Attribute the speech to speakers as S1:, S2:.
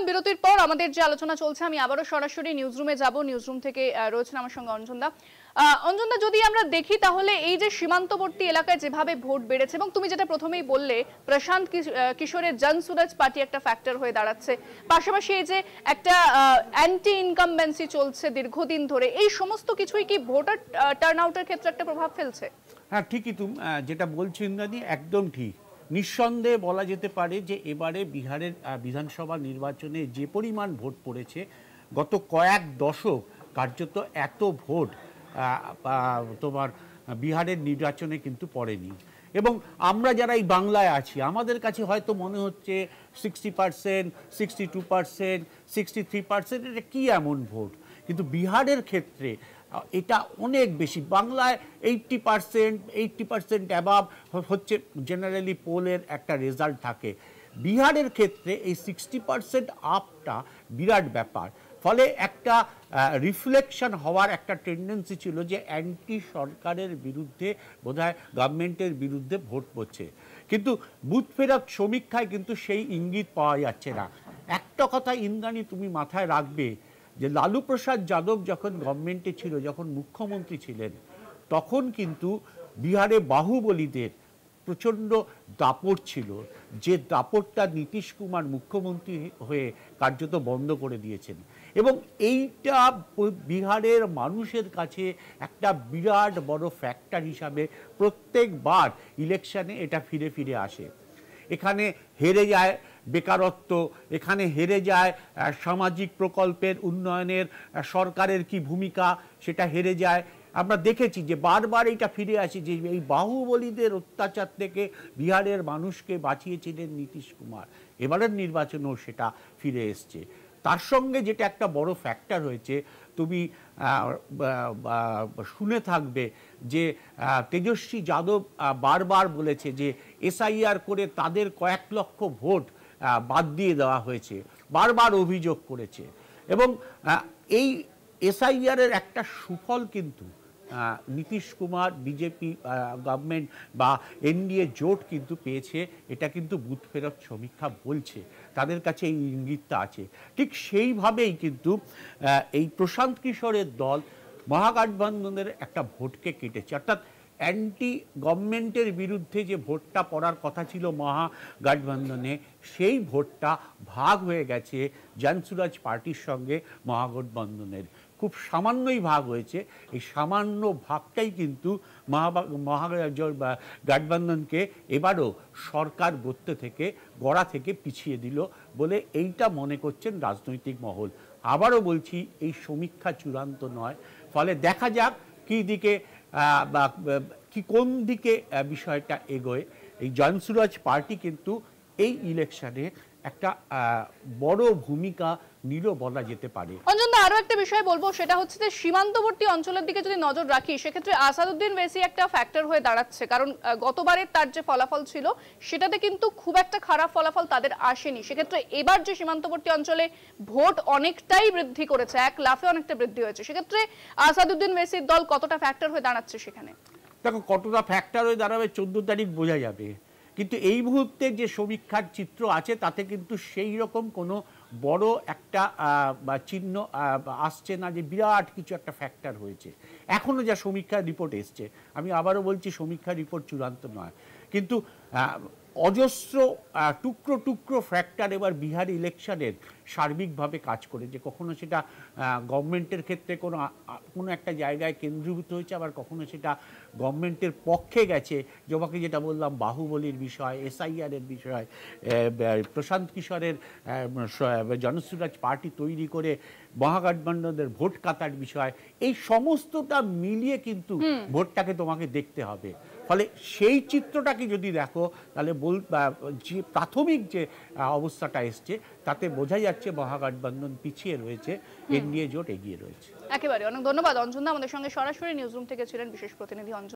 S1: বিরতির পর আমাদের যে আলোচনা চলছে আমি আবারও সরাসরি নিউজরুমে যাব। নিউজরুম থেকে রয়েছেন আমার সঙ্গে অঞ্জনদা। অঞ্জনদা, যদি আমরা দেখি তাহলে এই যে সীমান্তবর্তী এলাকায় যেভাবে ভোট বেড়েছে এবং তুমি যেটা প্রথমেই বললে প্রশান্ত কিশোরের জনসুরাজ পার্টি একটা ফ্যাক্টর হয়ে দাঁড়াচ্ছে, পাশাপাশি এই যে একটা অ্যান্টি ইনকামবেন্সি চলছে দীর্ঘদিন ধরে, এই সমস্ত কিছুই কি ভোটার টার্নআউটের ক্ষেত্রে একটা প্রভাব ফেলছে?
S2: হ্যাঁ, ঠিকই তুমি যেটা বলছো ইন্দ্রাণী, একদম ঠিক। নিঃসন্দেহে বলা যেতে পারে যে এবারে বিহারের বিধানসভা নির্বাচনে যে পরিমাণ ভোট পড়েছে, গত কয়েক দশক কার্যত এত ভোট তোমার বিহারের নির্বাচনে কিন্তু পড়েনি। এবং আমরা যারা এই বাংলায় আছি আমাদের কাছে হয়তো মনে হচ্ছে 60%, 62%, 63%, এটা কী এমন ভোট, কিন্তু বিহারের ক্ষেত্রে এটা অনেক বেশি। বাংলায় 80% অ্যাবাভ হচ্ছে জেনারেলি পোলের একটা রেজাল্ট থাকে। বিহারের ক্ষেত্রে এই 60% আপটা বিরাট ব্যাপার। ফলে একটা রিফ্লেকশন হওয়ার একটা টেন্ডেন্সি ছিল যে অ্যান্টি সরকারের বিরুদ্ধে বোধহয় গভর্নমেন্টের বিরুদ্ধে ভোট পড়ছে, কিন্তু বুথ ফেরত সমীক্ষায় কিন্তু সেই ইঙ্গিত পাওয়া যাচ্ছে না। একটা কথা ইন্দ্রাণী তুমি মাথায় রাখবে যে লালু প্রসাদ যাদব যখন গভর্নমেন্টে ছিল, যখন মুখ্যমন্ত্রী ছিলেন, তখন কিন্তু বিহারে বাহুবলীদের প্রচণ্ড দাপট ছিল, যে দাপটটা নীতিশ কুমার মুখ্যমন্ত্রী হয়ে কার্যত বন্ধ করে দিয়েছেন। এবং এইটা বিহারের মানুষের কাছে একটা বিরাট বড় ফ্যাক্টর হিসাবে প্রত্যেকবার ইলেকশনে এটা ফিরে ফিরে আসে। এখানে হেরে যায় বেকারত্ব, এখানে হেরে যায় সামাজিক প্রকল্পের উন্নয়নের সরকারের কি ভূমিকা, সেটা হেরে যায়। আমরা দেখেছি যে বারবার এটা ফিরে আসে যে এই বাহুবলীদের অত্যাচার থেকে বিহারের মানুষকে বাঁচিয়েছিলেন নীতিশ কুমার। এবারের নির্বাচনেও সেটা ফিরে এসছে। তার সঙ্গে যেটা একটা বড় ফ্যাক্টর হয়েছে, তুমি শুনে থাকবে যে তেজস্বী যাদব বারবার বলেছে যে এসআইআর করে তাদের কয়েক লক্ষ ভোট বাদ দিয়ে দেওয়া হয়েছে, বারবার অভিযোগ করেছে। এবং এই এসআইআরের একটা সুফল কিন্তু নীতিশ কুমার বিজেপি গভর্নমেন্ট বা এনডিএ জোট কিন্তু পেয়েছে, এটা কিন্তু বুথ ফেরত সমীক্ষা বলছে, তাদের কাছে এই ইঙ্গিতটা আছে। ঠিক সেইভাবেই কিন্তু এই প্রশান্ত কিশোরের দল মহাগঠবন্ধনের একটা ভোটকে কেটেছে, অর্থাৎ অ্যান্টি গভর্নমেন্টের বিরুদ্ধে যে ভোটটা পড়ার কথা ছিল মহাগঠবন্ধনে, সেই ভোটটা ভাগ হয়ে গেছে জনসুরাজ পার্টির সঙ্গে মহাগঠবন্ধনের। খুব সামান্যই ভাগ হয়েছে, এই সামান্য ভাগটাই কিন্তু গঠবন্ধনকে এবারও সরকার গড়া থেকে পিছিয়ে দিল বলে এইটা মনে করছেন রাজনৈতিক মহল। আবারও বলছি, এই সমীক্ষা চূড়ান্ত নয়, ফলে দেখা যাক কোন দিকে বিষয়টা এগোয়। এই জনসুরাজ পার্টি কিন্তু এই ইলেকশনে একটা বড় ভূমিকা নিল বলা যেতে পারে।
S1: অঞ্জনদা, আরো একটা বিষয় বলবো, সেটা হচ্ছে যে সীমান্তবর্তী অঞ্চলের দিকে যদি নজর রাখি, সেক্ষেত্রে আসাদুদ্দিন ওয়েসি একটা ফ্যাক্টর হয়ে দাঁড়াচ্ছে, কারণ গতবারের তার যে ফলাফল ছিল সেটাতে কিন্তু খুব একটা খারাপ ফলাফল তাদের আসেনি। সেক্ষেত্রে এবার যে সীমান্তবর্তী অঞ্চলে ভোট অনেকটাই বৃদ্ধি করেছে, এক লাফে অনেকটা বৃদ্ধি হয়েছে, সেক্ষেত্রে আসাদুদ্দিন ওয়েসির দল কতটা ফ্যাক্টর হয়ে দাঁড়াচ্ছে সেখানে?
S2: দেখো, কতটা ফ্যাক্টর হয়ে দাঁড়াবে 14 তারিখ বোঝা যাবে, কিন্তু এই মুহূর্তে যে সমীক্ষার চিত্র আছে তাতে কিন্তু সেই রকম কোনো বড় একটা চিহ্ন আসছে না যে বিরাট কিছু একটা ফ্যাক্টর হয়েছে। এখনও যা সমীক্ষার রিপোর্ট এসছে, আমি আবারও বলছি সমীক্ষার রিপোর্ট চূড়ান্ত নয়, কিন্তু অজস্র টুকরো টুকরো ফ্যাক্টর এবার বিহার ইলেকশনের সার্বিকভাবে কাজ করে, যে কখনো সেটা গভর্নমেন্টের ক্ষেত্রে কোনো একটা জায়গায় কেন্দ্রীভূত হয়েছে, আবার কখনো সেটা গভর্নমেন্টের পক্ষে গেছে। তোমাকে যেটা বললাম বাহুবলীর বিষয়, এসআইআরের বিষয়, প্রশান্ত কিশোরের জনসুরাজ পার্টি তৈরি করে মহাগঠবন্ধনের ভোট কাটার বিষয়, এই সমস্তটা মিলিয়ে কিন্তু ভোটটাকে তোমাকে দেখতে হবে। ফলে সেই চিত্রটাকে যদি দেখো তাহলে যে প্রাথমিক যে অবস্থাটা এসছে তাতে বোঝা যাচ্ছে মহাগঠবন্ধন পিছিয়ে রয়েছে, এনডিএ জোট এগিয়ে রয়েছে।
S1: একেবারে অনেক ধন্যবাদ অঞ্জনদা, আমাদের সঙ্গে সরাসরি নিউজরুম থেকে ছিলেন বিশেষ প্রতিনিধি অঞ্জন।